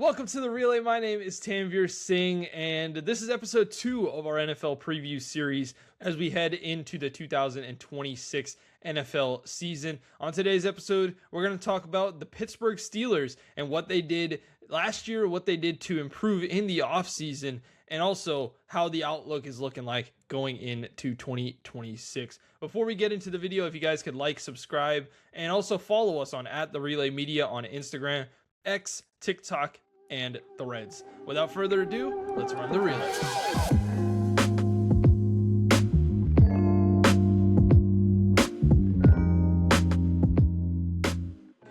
Welcome to the Relay. My name is Tanvir Singh, and this is episode 2 of our NFL preview series as we head into the 2026 NFL season. On today's episode, we're going to talk about the Pittsburgh Steelers and what they did last year, what they did to improve in the offseason, and also how the outlook is looking like going into 2026. Before we get into the video, if you guys could like, subscribe, and also follow us on @TheRelayMedia on Instagram, X, TikTok, and Threads. Without further ado, let's run the relay.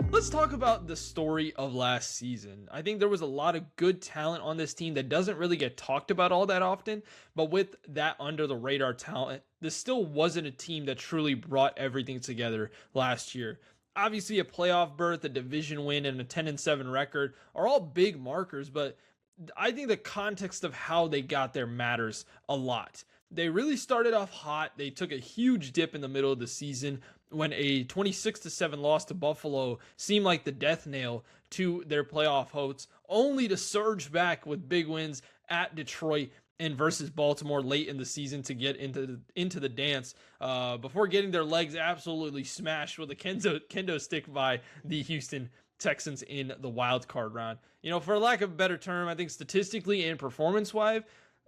Let's talk about the story of last season. I think there was a lot of good talent on this team that doesn't really get talked about all that often, but with that under the radar talent, this still wasn't a team that truly brought everything together last year. Obviously, a playoff berth, a division win, and a 10-7 record are all big markers, but I think the context of how they got there matters a lot. They really started off hot. They took a huge dip in the middle of the season when a 26-7 loss to Buffalo seemed like the death nail to their playoff hopes, only to surge back with big wins at Detroit and versus Baltimore late in the season to get into the dance before getting their legs absolutely smashed with a kendo stick by the Houston Texans in the wild card round. You know, for lack of a better term, I think statistically and performance-wise,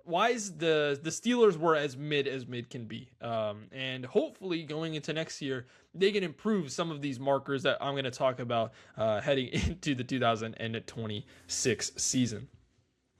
the Steelers were as mid can be. And hopefully going into next year, they can improve some of these markers that I'm going to talk about heading into the 2026 season.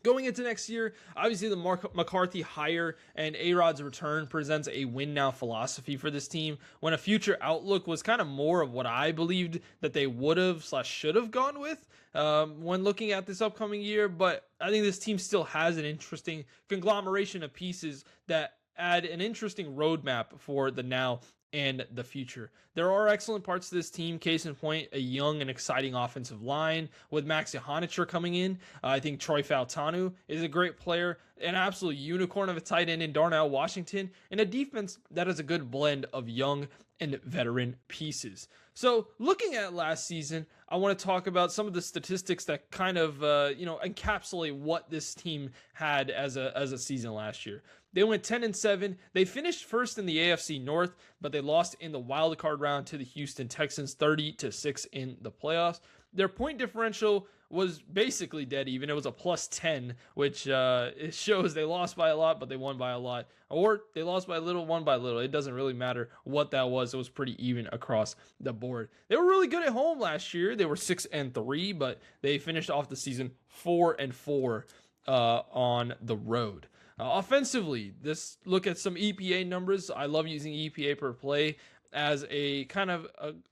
Going into next year, obviously the McCarthy hire and A-Rod's return presents a win-now philosophy for this team, when a future outlook was kind of more of what I believed that they would have / should have gone with when looking at this upcoming year. But I think this team still has an interesting conglomeration of pieces that add an interesting roadmap for the now and the future. There are excellent parts to this team. Case in point, a young and exciting offensive line with Max Johansson coming in. I think Troy Fautanu is a great player, an absolute unicorn of a tight end in Darnell Washington, and a defense that is a good blend of young and veteran pieces. So looking at last season, I want to talk about some of the statistics that kind of encapsulate what this team had as a season last year. They went 10-7. They finished first in the AFC North, but they lost in the wild card round to the Houston Texans 30-6 in the playoffs. Their point differential was basically dead even. It was a +10, which it shows they lost by a lot, but they won by a lot. Or they lost by a little, won by a little. It doesn't really matter what that was. It was pretty even across the board. They were really good at home last year. They were 6-3, but they finished off the season 4-4 on the road. Offensively, let's look at some EPA numbers. I love using EPA per play as a kind of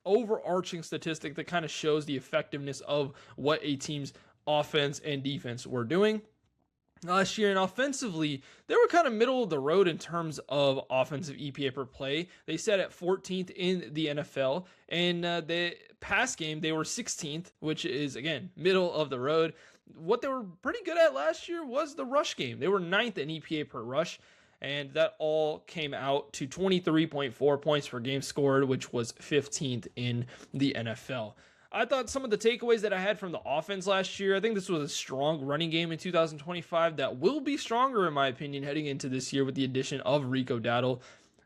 overarching statistic that kind of shows the effectiveness of what a team's offense and defense were doing last year. And offensively, they were kind of middle of the road in terms of offensive EPA per play. They sat at 14th in the NFL, and the pass game, they were 16th, which is, again, middle of the road. What they were pretty good at last year was the rush game. They were 9th in EPA per rush, and that all came out to 23.4 points per game scored, which was 15th in the NFL. I thought some of the takeaways that I had from the offense last year, I think this was a strong running game in 2025 that will be stronger, in my opinion, heading into this year with the addition of Rico Dowdle.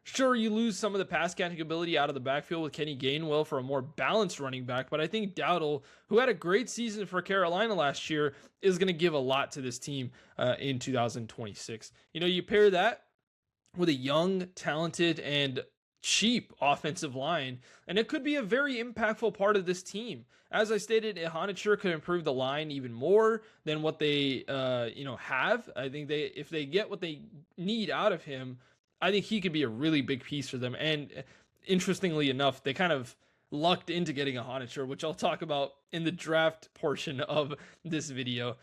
Sure, you lose some of the pass catching ability out of the backfield with Kenny Gainwell for a more balanced running back, but I think Dowdle, who had a great season for Carolina last year, is going to give a lot to this team in 2026. You know, you pair that with a young, talented, and cheap offensive line, and it could be a very impactful part of this team. As I stated, Johansson could improve the line even more than what they have. I think if they get what they need out of him, I think he could be a really big piece for them. And interestingly enough, they kind of lucked into getting a Johansson, which I'll talk about in the draft portion of this video.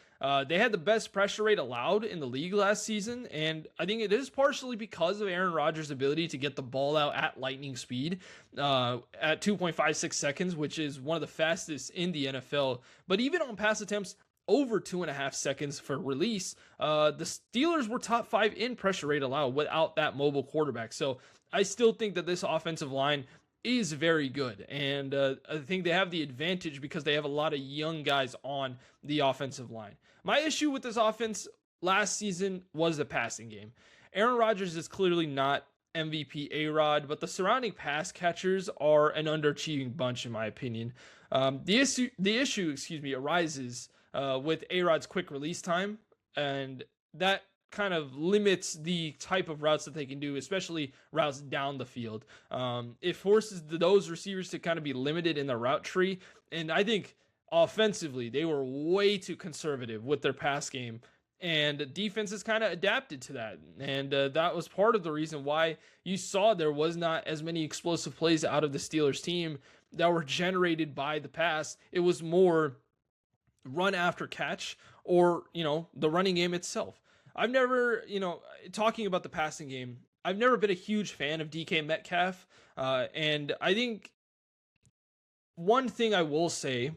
They had the best pressure rate allowed in the league last season, and I think it is partially because of Aaron Rodgers' ability to get the ball out at lightning speed at 2.56 seconds, which is one of the fastest in the NFL. But even on pass attempts over 2.5 seconds for release, the Steelers were top 5 in pressure rate allowed without that mobile quarterback. So I still think that this offensive line is very good. And I think they have the advantage because they have a lot of young guys on the offensive line. My issue with this offense last season was the passing game. Aaron Rodgers is clearly not MVP A-Rod, but the surrounding pass catchers are an underachieving bunch, in my opinion. The issue, arises with A-Rod's quick release time, and that kind of limits the type of routes that they can do, especially routes down the field. It forces those receivers to kind of be limited in the route tree, and I think offensively they were way too conservative with their pass game, and defenses kind of adapted to that, and that was part of the reason why you saw there was not as many explosive plays out of the Steelers team that were generated by the pass. It was more run after catch, or the running game itself. I've never, talking about the passing game, I've never been a huge fan of DK Metcalf. And I think one thing I will say,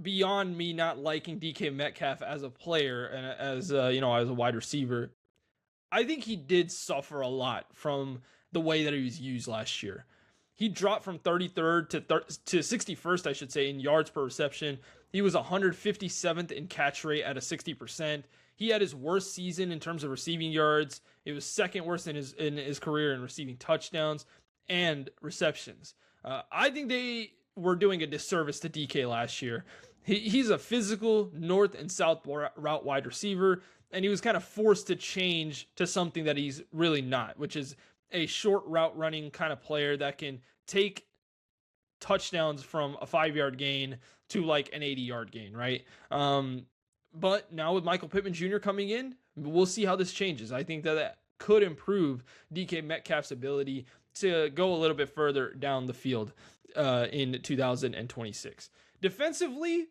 beyond me not liking DK Metcalf as a player and as a wide receiver, I think he did suffer a lot from the way that he was used last year. He dropped from 33rd to 61st, I should say, in yards per reception. He was 157th in catch rate at a 60%. He had his worst season in terms of receiving yards. It was second worst in his career in receiving touchdowns and receptions. I think they were doing a disservice to DK last year. He's a physical north and south route wide receiver, and he was kind of forced to change to something that he's really not, which is a short route running kind of player that can take touchdowns from a 5-yard gain to like an 80-yard gain, right? But now with Michael Pittman Jr. coming in, we'll see how this changes. I think that could improve DK Metcalf's ability to go a little bit further down the field in 2026. Defensively,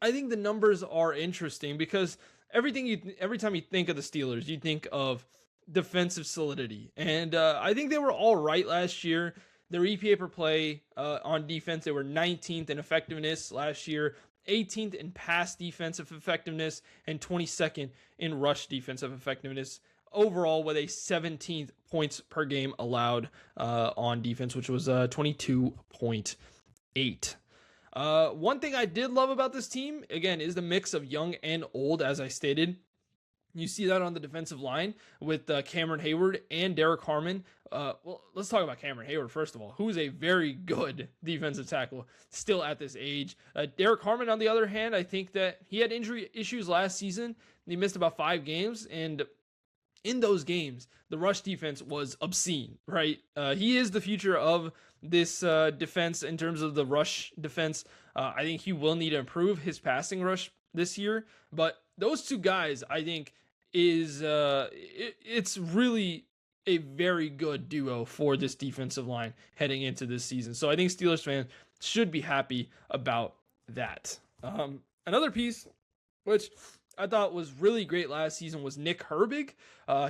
I think the numbers are interesting because every time you think of the Steelers, you think of defensive solidity. And I think they were all right last year. Their EPA per play on defense, they were 19th in effectiveness last year, 18th in pass defensive effectiveness, and 22nd in rush defensive effectiveness. Overall, with a 17th points per game allowed on defense, which was 22.8. One thing I did love about this team, again, is the mix of young and old, as I stated. You see that on the defensive line with Cameron Hayward and Derek Harmon. Well, let's talk about Cameron Hayward first of all, who is a very good defensive tackle still at this age. Derek Harmon, on the other hand, I think that he had injury issues last season. He missed about 5 games, and in those games, the rush defense was obscene, right? He is the future of this defense in terms of the rush defense. I think he will need to improve his passing rush this year, but those two guys, I think, it's really a very good duo for this defensive line heading into this season. So I think Steelers fans should be happy about that. Another piece, which I thought was really great last season, was Nick Herbig.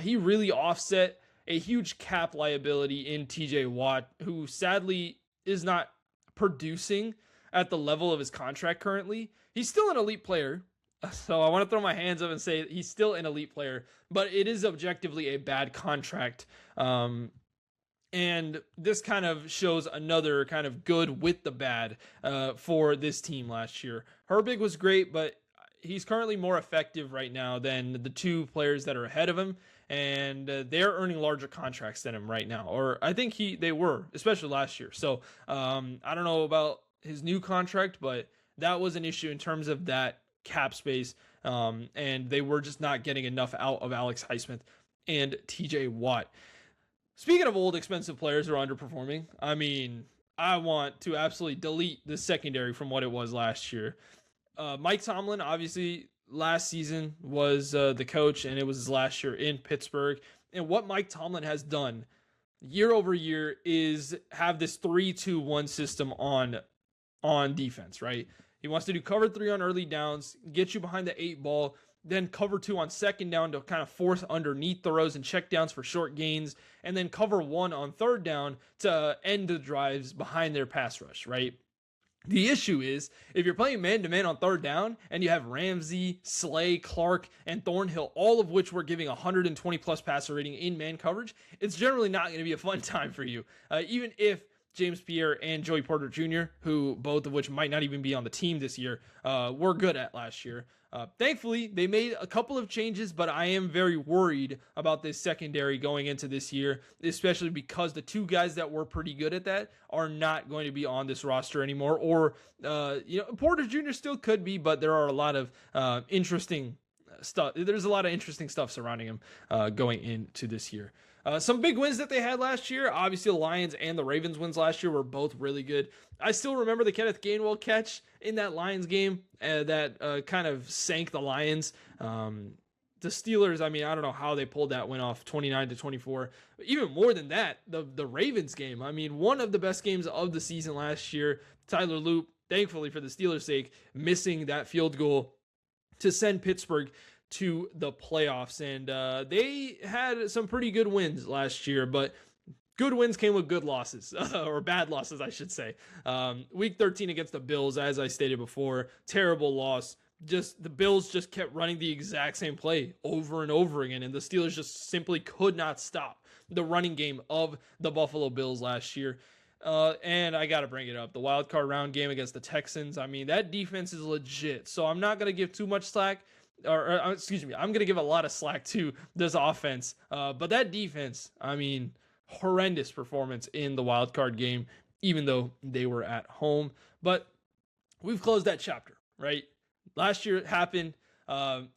He really offset a huge cap liability in TJ Watt, who sadly is not producing at the level of his contract currently. He's still an elite player, so I want to throw my hands up and say he's still an elite player, but it is objectively a bad contract. And this kind of shows another kind of good with the bad for this team last year. Herbig was great, but he's currently more effective right now than the two players that are ahead of him, and they're earning larger contracts than him right now. Or I think they were, especially last year. So I don't know about his new contract, but that was an issue in terms of that cap space, and they were just not getting enough out of Alex Highsmith and TJ Watt. Speaking of old expensive players who are underperforming, I mean, I want to absolutely delete the secondary from what it was last year. Mike Tomlin, obviously, last season was the coach, and it was his last year in Pittsburgh. And what Mike Tomlin has done year over year is have this 3-2-1 system on defense, right? He wants to do cover 3 on early downs, get you behind the 8 ball, then cover 2 on second down to kind of force underneath throws and check downs for short gains, and then cover 1 on third down to end the drives behind their pass rush, right? The issue is, if you're playing man-to-man on third down and you have Ramsey, Slay, Clark, and Thornhill, all of which were giving 120-plus passer rating in man coverage, it's generally not going to be a fun time for you. Even if James Pierre and Joey Porter Jr., who both of which might not even be on the team this year, were good at last year. Thankfully, they made a couple of changes, but I am very worried about this secondary going into this year, especially because the two guys that were pretty good at that are not going to be on this roster anymore. Or, Porter Jr. still could be, but there are a lot of interesting stuff. There's a lot of interesting stuff surrounding him going into this year. Some big wins that they had last year. Obviously, the Lions and the Ravens wins last year were both really good. I still remember the Kenneth Gainwell catch in that Lions game that kind of sank the Lions. The Steelers, I mean, I don't know how they pulled that win off 29-24. Even more than that, the Ravens game. I mean, one of the best games of the season last year. Tyler Loop, thankfully for the Steelers' sake, missing that field goal to send Pittsburgh to the playoffs. And they had some pretty good wins last year, but good wins came with good losses, or bad losses, I should say. Week 13 against the Bills, as I stated before, terrible loss. Just the Bills just kept running the exact same play over and over again, and the Steelers just simply could not stop the running game of the Buffalo Bills last year. And I got to bring it up. The wild card round game against the Texans. I mean, that defense is legit. So I'm not going to give too much slack. I'm going to give a lot of slack to this offense. But that defense, I mean, horrendous performance in the wild card game, even though they were at home. But we've closed that chapter, right? Last year it happened.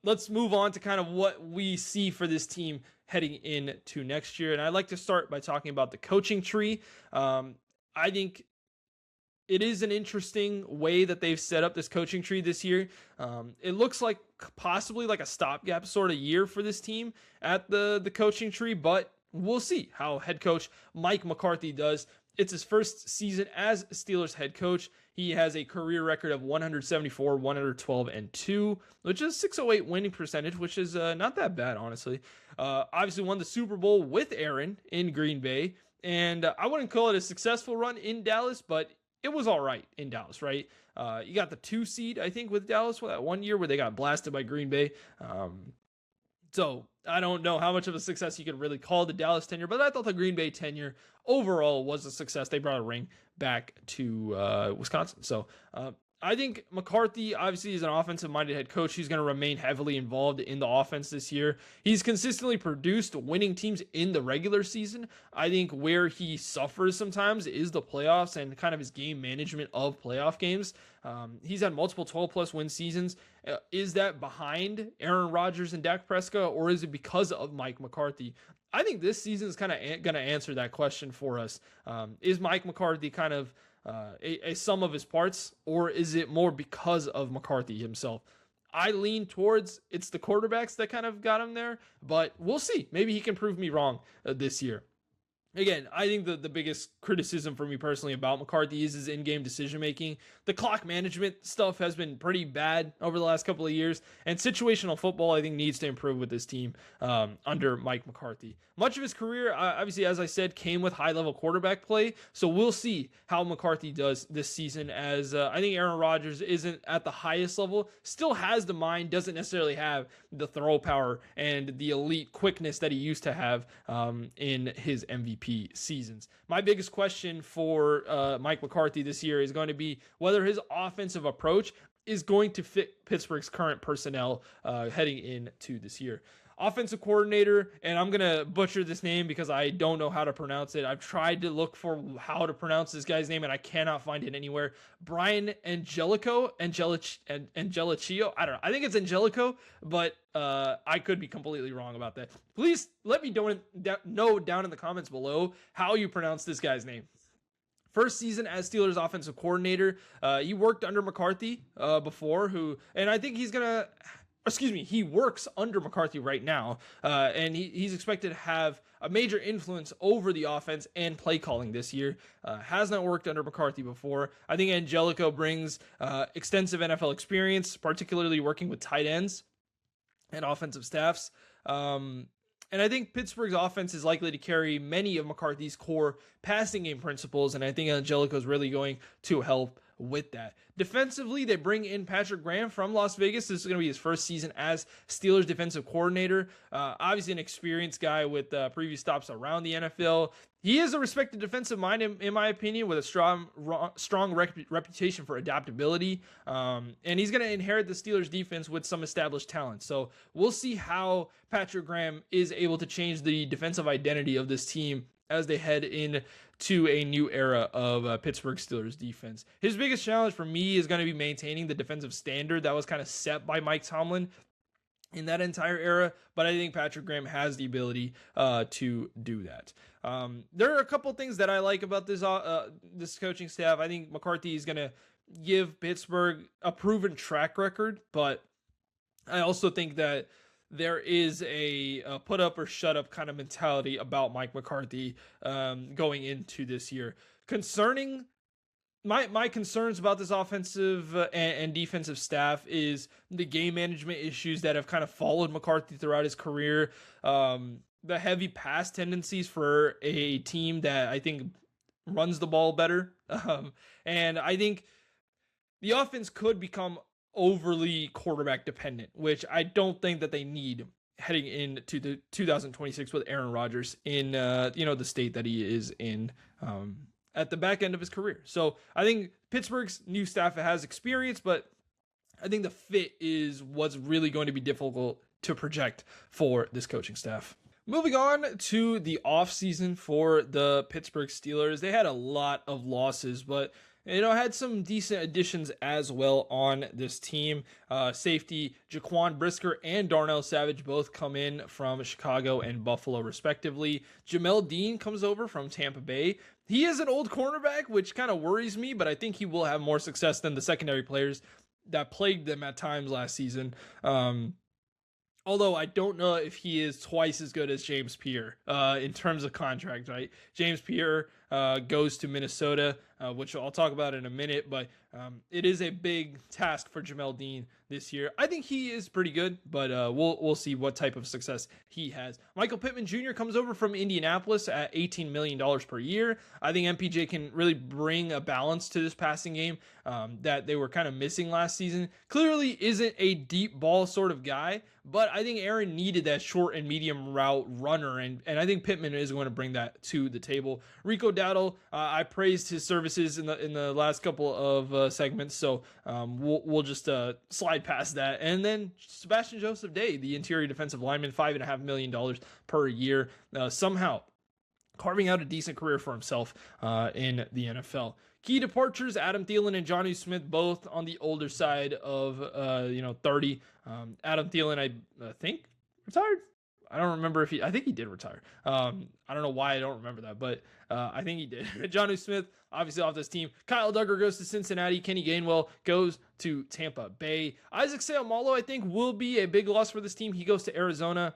Let's move on to kind of what we see for this team heading into next year. And I'd like to start by talking about the coaching tree. I think it is an interesting way that they've set up this coaching tree this year. It looks like possibly like a stopgap sort of year for this team at the coaching tree, but we'll see how head coach Mike McCarthy does. It's his first season as Steelers head coach. He has a career record of 174, 112, and 2, which is 608 winning percentage, which is not that bad, honestly. Obviously won the Super Bowl with Aaron in Green Bay, and I wouldn't call it a successful run in Dallas, but it was all right in Dallas, right? You got the 2 seed, I think, with Dallas for that 1 year where they got blasted by Green Bay. So I don't know how much of a success you could really call the Dallas tenure, but I thought the Green Bay tenure overall was a success. They brought a ring back to Wisconsin. So I think McCarthy obviously is an offensive-minded head coach. He's going to remain heavily involved in the offense this year. He's consistently produced winning teams in the regular season. I think where he suffers sometimes is the playoffs and kind of his game management of playoff games. He's had multiple 12-plus win seasons. Is that behind Aaron Rodgers and Dak Prescott, or is it because of Mike McCarthy? I think this season is kind of going to answer that question for us. Is Mike McCarthy kind of a sum of his parts, or is it more because of McCarthy himself? I lean towards it's the quarterbacks that kind of got him there, but we'll see. Maybe he can prove me wrong this year. Again, I think the biggest criticism for me personally about McCarthy is his in-game decision-making. The clock management stuff has been pretty bad over the last couple of years, and situational football, I think, needs to improve with this team under Mike McCarthy. Much of his career, obviously, as I said, came with high-level quarterback play, so we'll see how McCarthy does this season, as I think Aaron Rodgers isn't at the highest level, still has the mind, doesn't necessarily have the throw power and the elite quickness that he used to have in his MVP seasons. My biggest question for Mike McCarthy this year is going to be whether his offensive approach is going to fit Pittsburgh's current personnel heading into this year. Offensive coordinator, and I'm going to butcher this name because I don't know how to pronounce it. I've tried to look for how to pronounce this guy's name, and I cannot find it anywhere. Brian Angelico, Angelicio, I don't know. I think it's Angelico, but I could be completely wrong about that. Please let me know down in the comments below how you pronounce this guy's name. First season as Steelers offensive coordinator. He worked under McCarthy before, and I think he works under McCarthy right now, and he's expected to have a major influence over the offense and play calling this year. Has not worked under McCarthy before. I think Angelico brings extensive NFL experience, particularly working with tight ends and offensive staffs. And I think Pittsburgh's offense is likely to carry many of McCarthy's core passing game principles, and I think Angelico is really going to help with that. Defensively, they bring in Patrick Graham from Las Vegas. This is going to be his first season as Steelers defensive coordinator. Obviously an experienced guy with previous stops around the NFL. He is a respected defensive mind, in my opinion, with a strong reputation for adaptability. And he's going to inherit the Steelers defense with some established talent. So we'll see how Patrick Graham is able to change the defensive identity of this team as they head into a new era of Pittsburgh Steelers defense. His biggest challenge for me is going to be maintaining the defensive standard that was kind of set by Mike Tomlin in that entire era, but I think Patrick Graham has the ability to do that. There are a couple things that I like about this coaching staff. I think McCarthy is going to give Pittsburgh a proven track record, but I also think that there is a put up or shut up kind of mentality about Mike McCarthy going into this year. Concerning my concerns about this offensive and defensive staff is the game management issues that have kind of followed McCarthy throughout his career. The heavy pass tendencies for a team that I think runs the ball better. And I think the offense could become overly quarterback dependent, which I don't think that they need heading into the 2026 with Aaron Rodgers in the state that he is in at the back end of his career. So I think Pittsburgh's new staff has experience, but I think the fit is what's really going to be difficult to project for this coaching staff. Moving on to the offseason for the Pittsburgh Steelers. They had a lot of losses, but had some decent additions as well on this team. Safety Jaquan Brisker and Darnell Savage both come in from Chicago and Buffalo, respectively. Jamel Dean comes over from Tampa Bay. He is an old cornerback, which kind of worries me, but I think he will have more success than the secondary players that plagued them at times last season. Although I don't know if he is twice as good as James Pierre in terms of contract, right? James Pierre goes to Minnesota, which I'll talk about in a minute, but it is a big task for Jamel Dean this year. I think he is pretty good, but we'll see what type of success he has. Michael Pittman Jr. comes over from Indianapolis at $18 million per year. I think MPJ can really bring a balance to this passing game that they were kind of missing last season. Clearly isn't a deep ball sort of guy, but I think Aaron needed that short and medium route runner, and I think Pittman is going to bring that to the table. Rico Dowdle, I praised his services in the last couple of segments, so we'll just slide past that. And then Sebastian Joseph Day, the interior defensive lineman, $5.5 million per year, somehow carving out a decent career for himself in the NFL. Key departures, Adam Thielen and Jonnu Smith, both on the older side of 30. Adam Thielen, I think, retired. I don't remember I think he did retire. I don't know why I don't remember that, but I think he did. Jonnu Smith, obviously off this team. Kyle Duggar goes to Cincinnati. Kenny Gainwell goes to Tampa Bay. Isaac Seumalo, I think, will be a big loss for this team. He goes to Arizona.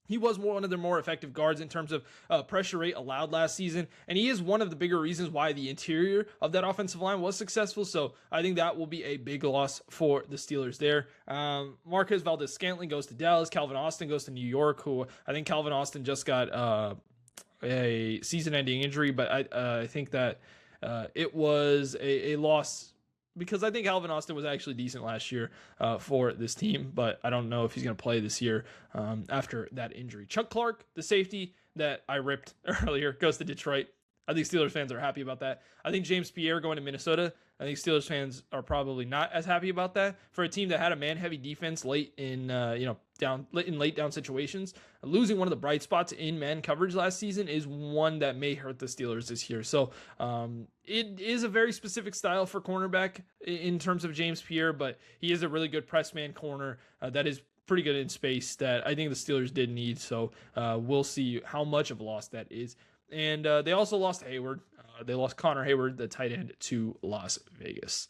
He was one of their more effective guards in terms of pressure rate allowed last season, and he is one of the bigger reasons why the interior of that offensive line was successful, so I think that will be a big loss for the Steelers there. Marquez Valdes-Scantling goes to Dallas. Calvin Austin goes to New York, who I think Calvin Austin just got a season-ending injury, but I think that it was a loss because I think Calvin Austin was actually decent last year for this team, but I don't know if he's going to play this year after that injury. Chuck Clark, the safety that I ripped earlier, goes to Detroit. I think Steelers fans are happy about that. I think James Pierre going to Minnesota, I think Steelers fans are probably not as happy about that. For a team that had a man-heavy defense late in late down situations, losing one of the bright spots in man coverage last season is one that may hurt the Steelers this year. So it is a very specific style for cornerback in terms of James Pierre, but he is a really good press man corner that is pretty good in space that I think the Steelers did need. So we'll see how much of a loss that is. And they also lost Hayward. They lost Connor Hayward, the tight end, to Las Vegas.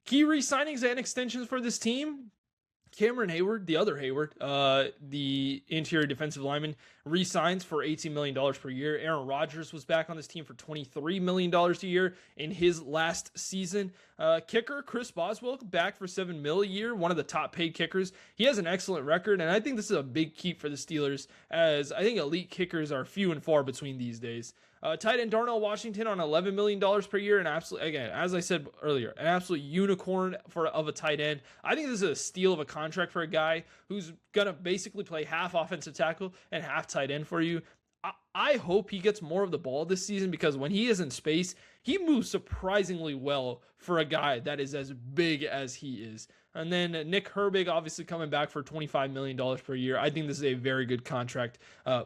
Key re-signings and extensions for this team. Cameron Hayward, the other Hayward, the interior defensive lineman, re-signs for $18 million per year. Aaron Rodgers was back on this team for $23 million a year in his last season. Kicker Chris Boswell back for $7 million a year, one of the top paid kickers. He has an excellent record, and I think this is a big keep for the Steelers, as I think elite kickers are few and far between these days. Tight end Darnell Washington on $11 million per year. And absolutely, again, as I said earlier, an absolute unicorn of a tight end. I think this is a steal of a contract for a guy who's going to basically play half offensive tackle and half tight end for you. I hope he gets more of the ball this season, because when he is in space, he moves surprisingly well for a guy that is as big as he is. And then Nick Herbig, obviously coming back for $25 million per year. I think this is a very good contract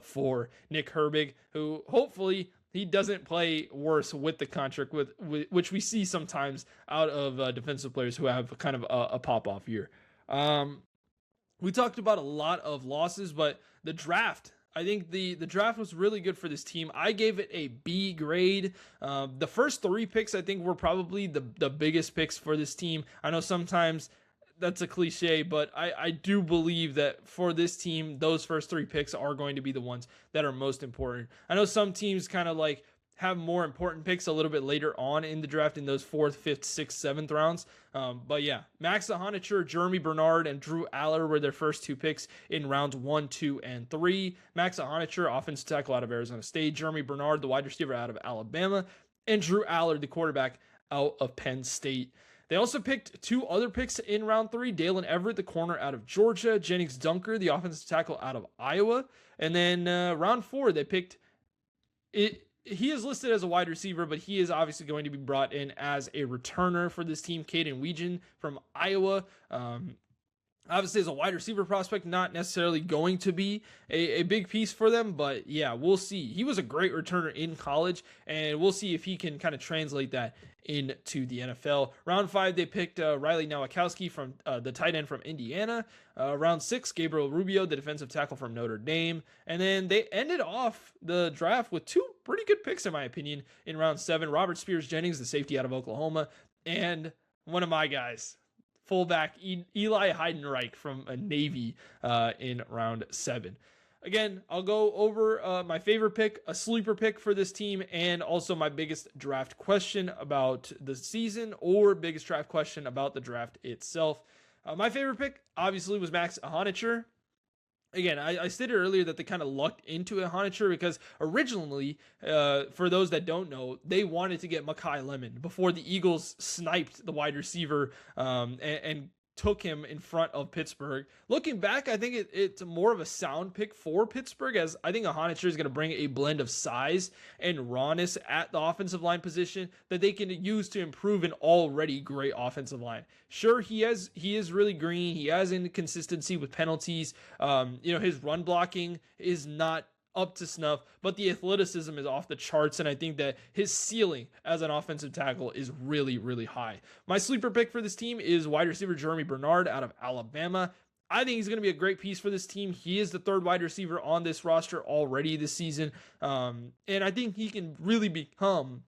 for Nick Herbig, who hopefully he doesn't play worse with the contract, which we see sometimes out of defensive players who have kind of a pop-off year. We talked about a lot of losses, but the draft, I think the draft was really good for this team. I gave it a B grade. The first 3 picks, I think, were probably the biggest picks for this team. I know sometimes that's a cliche, but I do believe that for this team, those first 3 picks are going to be the ones that are most important. I know some teams kind of like have more important picks a little bit later on in the draft, in those 4th, 5th, 6th, 7th rounds. But yeah, Max Ahanichur, Jeremy Bernard, and Drew Aller were their first 2 picks in rounds 1, 2, and 3. Max Ahanichur, offensive tackle out of Arizona State. Jeremy Bernard, the wide receiver out of Alabama. And Drew Aller, the quarterback out of Penn State. They also picked 2 other picks in round 3. Dalen Everett, the corner out of Georgia. Jennings Dunker, the offensive tackle out of Iowa. And then round 4, they picked it. He is listed as a wide receiver, but he is obviously going to be brought in as a returner for this team. Caden Weegan from Iowa. Obviously, as a wide receiver prospect, not necessarily going to be a big piece for them, but yeah, we'll see. He was a great returner in college, and we'll see if he can kind of translate that into the NFL. Round 5, they picked Riley Nowakowski from the tight end from Indiana. Round 6, Gabriel Rubio, the defensive tackle from Notre Dame. And then they ended off the draft with 2 pretty good picks, in my opinion, in round 7. Robert Spears-Jennings, the safety out of Oklahoma, and one of my guys, fullback Eli Heidenreich from Navy in round 7. Again, I'll go over my favorite pick, a sleeper pick for this team, and also my biggest draft question about the season, or biggest draft question about the draft itself. My favorite pick, obviously, was Max Ahanichur. Again, I stated earlier that they kind of lucked into Ahanichur because originally, for those that don't know, they wanted to get Mekhi Lemon before the Eagles sniped the wide receiver and took him in front of Pittsburgh. Looking back, I think it's more of a sound pick for Pittsburgh, as I think Ahanichur is going to bring a blend of size and rawness at the offensive line position that they can use to improve an already great offensive line. Sure, he is really green. He has inconsistency with penalties. His run blocking is not up to snuff, but the athleticism is off the charts, and I think that his ceiling as an offensive tackle is really, really high. My sleeper pick for this team is wide receiver Jeremy Bernard out of Alabama. I think he's going to be a great piece for this team. He is the 3rd wide receiver on this roster already this season, and I think he can really become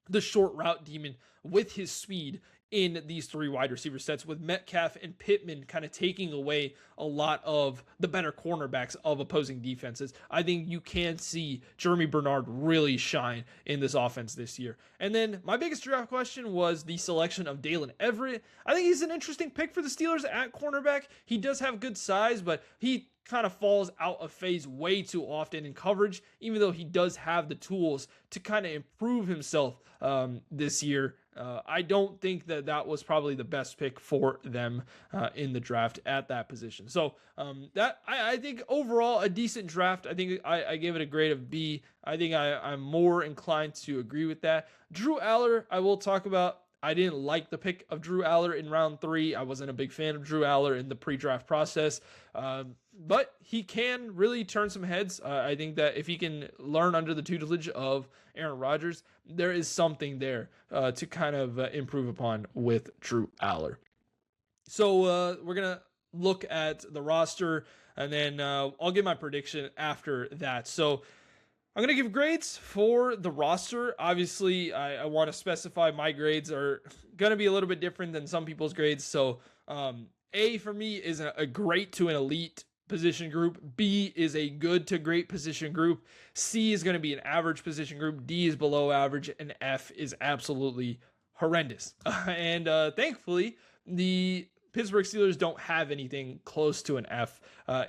the short route demon with his speed in these 3 wide receiver sets, with Metcalf and Pittman kind of taking away a lot of the better cornerbacks of opposing defenses. I think you can see Jeremy Bernard really shine in this offense this year. And then my biggest draft question was the selection of Dalen Everett. I think he's an interesting pick for the Steelers at cornerback. He does have good size, but he kind of falls out of phase way too often in coverage, even though he does have the tools to kind of improve himself this year. I don't think that was probably the best pick for them in the draft at that position. So I think overall a decent draft. I think I gave it a grade of B. I think I'm more inclined to agree with that. Drew Aller, I will talk about. I didn't like the pick of Drew Aller in round 3. I wasn't a big fan of Drew Aller in the pre-draft process. But he can really turn some heads. I think that if he can learn under the tutelage of Aaron Rodgers, there is something there to kind of improve upon with Drew Aller. So we're going to look at the roster, and then I'll give my prediction after that. So I'm going to give grades for the roster. Obviously, I want to specify my grades are going to be a little bit different than some people's grades. So A for me is a great to an elite position group. B is a good to great position group. C is going to be an average position group. D is below average. And F is absolutely horrendous. And thankfully, the Pittsburgh Steelers don't have anything close to an F,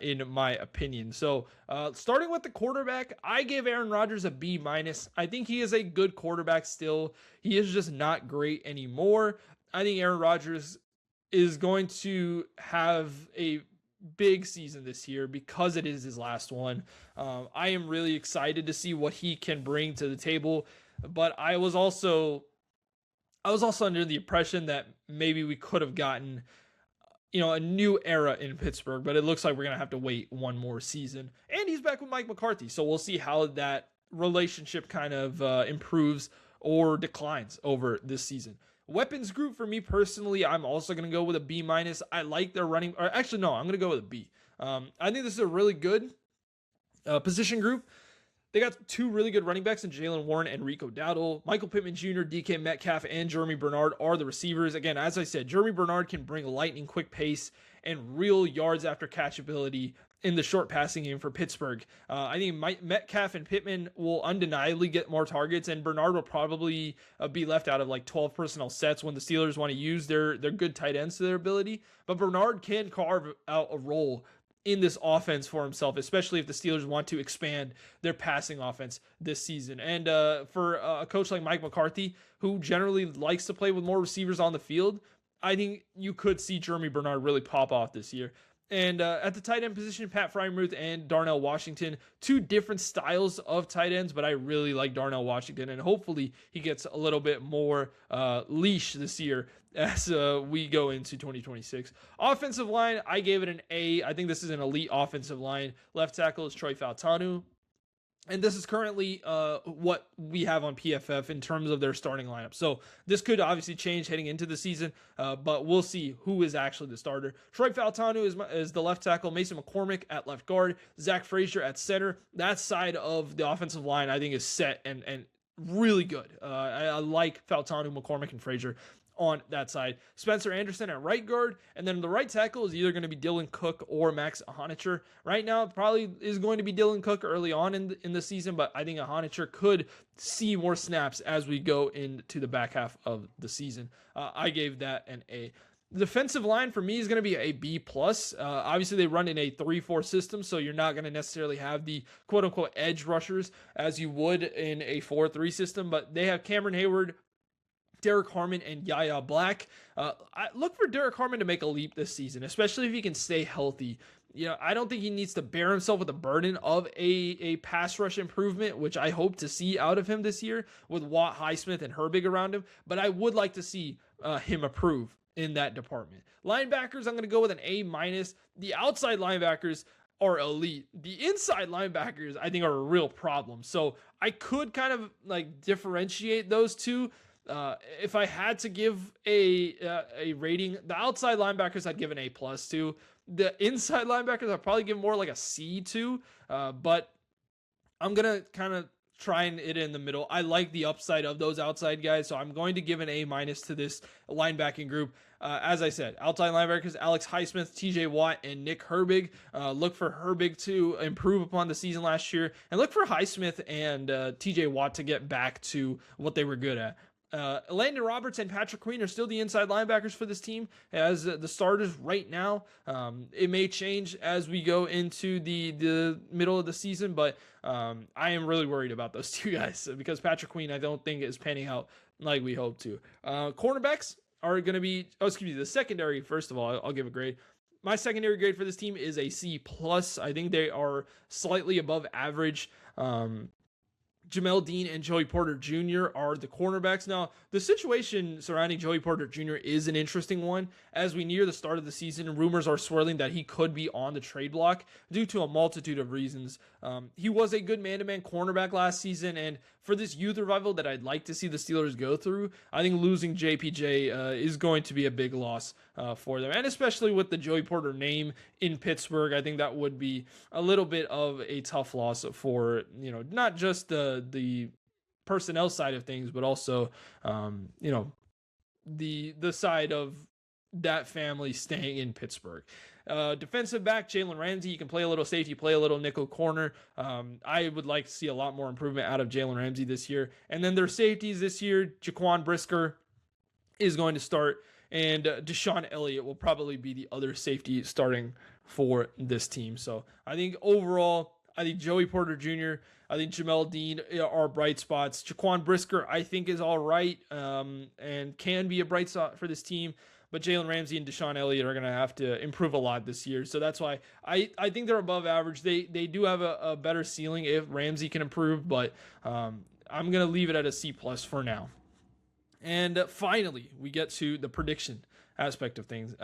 in my opinion. So, starting with the quarterback, I give Aaron Rodgers a B minus. I think he is a good quarterback still. He is just not great anymore. I think Aaron Rodgers is going to have a big season this year because it is his last one. I am really excited to see what he can bring to the table, but I was also under the impression that maybe we could have gotten a new era in Pittsburgh, but it looks like we're going to have to wait one more season. And he's back with Mike McCarthy, so we'll see how that relationship kind of improves or declines over this season. Weapons group for me personally, I'm also going to go with a B minus. I like their running, or actually no, I'm going to go with a B. I think this is a really good position group. They got two really good running backs in Jalen Warren and Rico Dowdle. Michael Pittman Jr., DK Metcalf, and Jeremy Bernard are the receivers. Again, as I said, Jeremy Bernard can bring lightning quick pace and real yards after catch ability in the short passing game for Pittsburgh. I think Metcalf and Pittman will undeniably get more targets, and Bernard will probably be left out of like 12 personnel sets when the Steelers want to use their good tight ends to their ability. But Bernard can carve out a role in this offense for himself, especially if the Steelers want to expand their passing offense this season. And for a coach like Mike McCarthy, who generally likes to play with more receivers on the field, I think you could see Jeremy Bernard really pop off this year. And at the tight end position, Pat Freiermuth and Darnell Washington, two different styles of tight ends, but I really like Darnell Washington, and hopefully he gets a little bit more leash this year as we go into 2026. Offensive line, I gave it an A. I think this is an elite offensive line. Left tackle is Troy Fautanu. And this is currently what we have on PFF in terms of their starting lineup. So this could obviously change heading into the season, but we'll see who is actually the starter. Troy Fautanu is the left tackle. Mason McCormick at left guard. Zach Frazier at center. That side of the offensive line, I think, is set and really good. I like Fautanu, McCormick, and Frazier on that side. Spencer Anderson at right guard, and then the right tackle is either going to be Dylan Cook or Max Ahanicher. Right now, it probably is going to be Dylan Cook early on in the season, but I think Ahanicher could see more snaps as we go into the back half of the season. I gave that an A. The defensive line for me is going to be a B+. Obviously, they run in a 3-4 system, so you're not going to necessarily have the quote-unquote edge rushers as you would in a 4-3 system, but they have Cameron Hayward, Derek Harmon, and Yaya Black. I look for Derek Harmon to make a leap this season, especially if he can stay healthy. I don't think he needs to bear himself with the burden of a pass rush improvement, which I hope to see out of him this year with Watt, Highsmith, and Herbig around him. But I would like to see him improve in that department. Linebackers, I'm going to go with an A-. The outside linebackers are elite. The inside linebackers, I think, are a real problem. So I could kind of like differentiate those two. If I had to give a rating, the outside linebackers I'd give an A+ to. The inside linebackers I'd probably give more like a C to. But I'm gonna kind of try and it in the middle. I like the upside of those outside guys, so I'm going to give an A- to this linebacking group. As I said, outside linebackers, Alex Highsmith, TJ Watt, and Nick Herbig. Look for Herbig to improve upon the season last year, and look for Highsmith and TJ Watt to get back to what they were good at. Landon Roberts and Patrick Queen are still the inside linebackers for this team as the starters right now. It may change as we go into the middle of the season, but I am really worried about those two guys because Patrick Queen I don't think is panning out like we hope to. Cornerbacks are going to be, the secondary, first of all, I'll give a grade. My secondary grade for this team is a C+. I think they are slightly above average. Jamel Dean and Joey Porter Jr. are the cornerbacks. Now, the situation surrounding Joey Porter Jr. is an interesting one. As we near the start of the season, rumors are swirling that he could be on the trade block due to a multitude of reasons. He was a good man-to-man cornerback last season, and for this youth revival that I'd like to see the Steelers go through, I think losing JPJ is going to be a big loss for them. And especially with the Joey Porter name in Pittsburgh, I think that would be a little bit of a tough loss for, not just the personnel side of things, but also, the side of that family staying in Pittsburgh. Defensive back, Jalen Ramsey. You can play a little safety, play a little nickel corner. I would like to see a lot more improvement out of Jalen Ramsey this year. And then their safeties this year, Jaquan Brisker is going to start. and Deshaun Elliott will probably be the other safety starting for this team. So I think overall, I think Joey Porter Jr., I think Jamel Dean are bright spots. Jaquan Brisker, I think, is all right and can be a bright spot for this team. But Jalen Ramsey and Deshaun Elliott are going to have to improve a lot this year. So that's why I think they're above average. They do have a better ceiling if Ramsey can improve, but I'm going to leave it at a C+ for now. And finally, we get to the prediction aspect of things.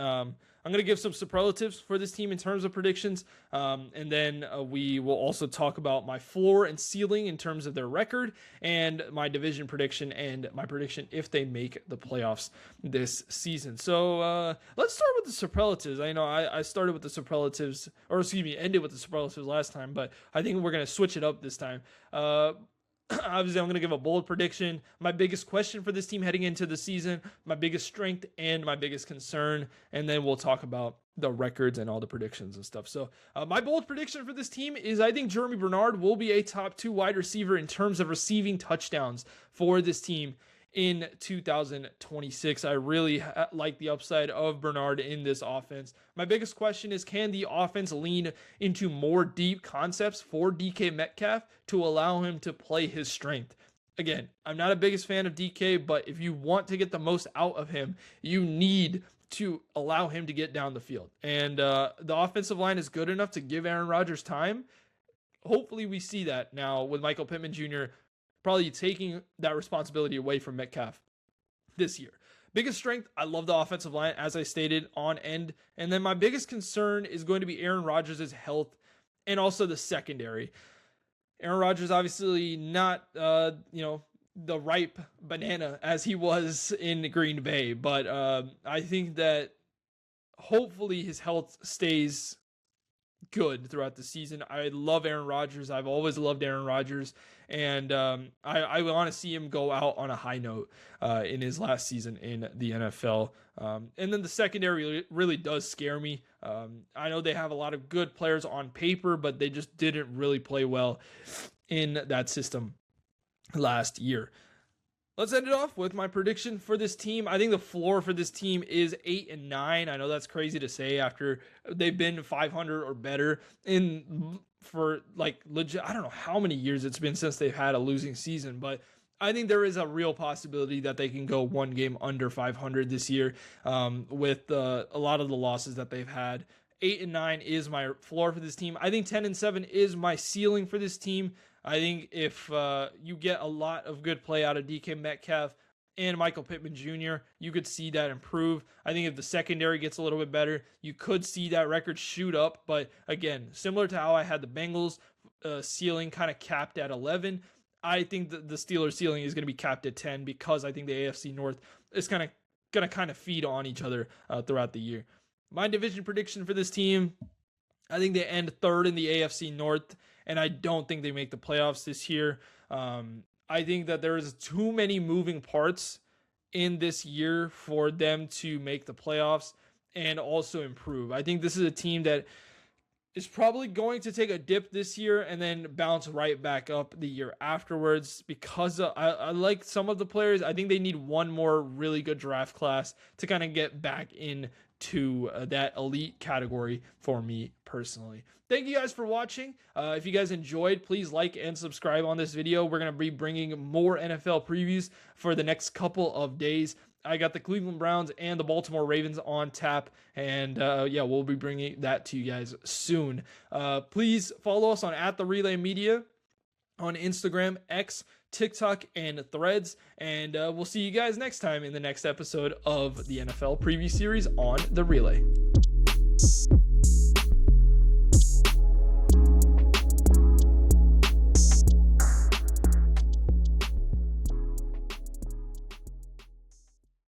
I'm going to give some superlatives for this team in terms of predictions, and then we will also talk about my floor and ceiling in terms of their record, and my division prediction, and my prediction if they make the playoffs this season. So let's start with the superlatives. I know I started with the superlatives, or excuse me, ended with the superlatives last time, but I think we're going to switch it up this time. Obviously, I'm going to give a bold prediction. My biggest question for this team heading into the season, my biggest strength, and my biggest concern. And then we'll talk about the records and all the predictions and stuff. So my bold prediction for this team is I think Jeremy Bernard will be a top 2 wide receiver in terms of receiving touchdowns for this team in 2026. I really like the upside of Bernard in this offense. My biggest question is, can the offense lean into more deep concepts for DK Metcalf to allow him to play his strength? Again, I'm not a biggest fan of DK, but if you want to get the most out of him, you need to allow him to get down the field. And the offensive line is good enough to give Aaron Rodgers time. Hopefully we see that now with Michael Pittman Jr. probably taking that responsibility away from Metcalf this year. Biggest strength, I love the offensive line, as I stated, on end. And then my biggest concern is going to be Aaron Rodgers' health and also the secondary. Aaron Rodgers obviously not, the ripe banana as he was in Green Bay. But I think that hopefully his health stays good throughout the season. I love Aaron Rodgers. I've always loved Aaron Rodgers. And I want to see him go out on a high note in his last season in the NFL. And then the secondary really does scare me. I know they have a lot of good players on paper, but they just didn't really play well in that system last year. Let's end it off with my prediction for this team. I think the floor for this team is 8-9. I know that's crazy to say after they've been 500 or better for like legit. I don't know how many years it's been since they've had a losing season, but I think there is a real possibility that they can go one game under 500 this year with a lot of the losses that they've had. 8-9 is my floor for this team. I think 10-7 is my ceiling for this team. I think if you get a lot of good play out of DK Metcalf and Michael Pittman Jr., you could see that improve. I think if the secondary gets a little bit better, you could see that record shoot up. But again, similar to how I had the Bengals ceiling kind of capped at 11, I think the Steelers ceiling is going to be capped at 10 because I think the AFC North is going to feed on each other throughout the year. My division prediction for this team, I think they end third in the AFC North, and I don't think they make the playoffs this year. I think that there is too many moving parts in this year for them to make the playoffs and also improve. I think this is a team that is probably going to take a dip this year and then bounce right back up the year afterwards because I like some of the players. I think they need one more really good draft class to kind of get back into that elite category for me personally. Thank you guys for watching. If you guys enjoyed, please like and subscribe on this video. We're going to be bringing more NFL previews for the next couple of days. I got the Cleveland Browns and the Baltimore Ravens on tap, and we'll be bringing that to you guys soon. Please follow us on @TheRelayMedia on Instagram, X, TikTok, and Threads, and we'll see you guys next time in the next episode of the NFL preview series on The Relay.